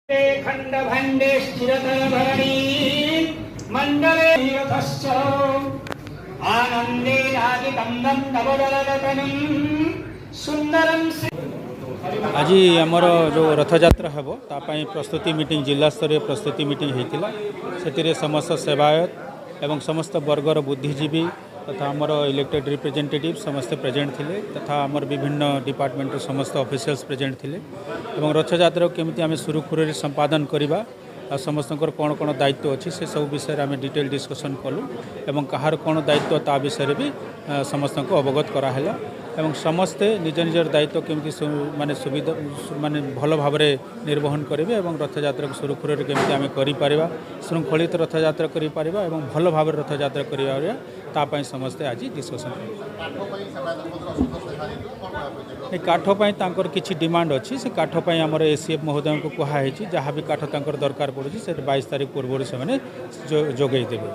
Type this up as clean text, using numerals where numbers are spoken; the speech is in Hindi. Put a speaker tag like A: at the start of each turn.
A: खंडभंडे स्थिरतरधरणी मंडले रथश्च आनंदे रागितंदं तवदलतनं सुंदरं।
B: आज आमर जो रथयात्रा हम तापाई प्रस्तुति मीटिंग जिला स्तरीय प्रस्तुति मीटिंग होता से समस्त सेवायत एवं समस्त वर्गर बुद्धिजीवी तथा आमर इलेक्टेड रिप्रेजेंटेटिव समस्ते प्रेजेंट थिले तथा आमर विभिन्न डिपार्टमेंट समस्त ऑफिशियल्स प्रेजेंट थिले एवं रथयात्रा केमिति आमे सुरुखुरु संपादन करिबा आ समस्त कौन कौन दायित्व अच्छी से सब विषय आम डिटेल डिस्कसन कलु एवं कहार कौन दायित्व ता विषय भी समस्त को अवगत कराला एवं समस्ते निज निजर दायित्व केमती माने सुविधा माने भल भाव निर्वहन करेंगे एवं रथयात्रा को सुरुखुरु केमती आम कर श्रृंखलित रथयात्रा करें एवं भल भाव रथयात्रा कर समस्ते आज डिस्कसन काठपाई किसी डिमांड अच्छी से काठपाई आमर एसीएफ महोदय को कहुई जहाँ भी काठ दरकार पड़े से 22 तारीख पूर्व से जोगई देवे।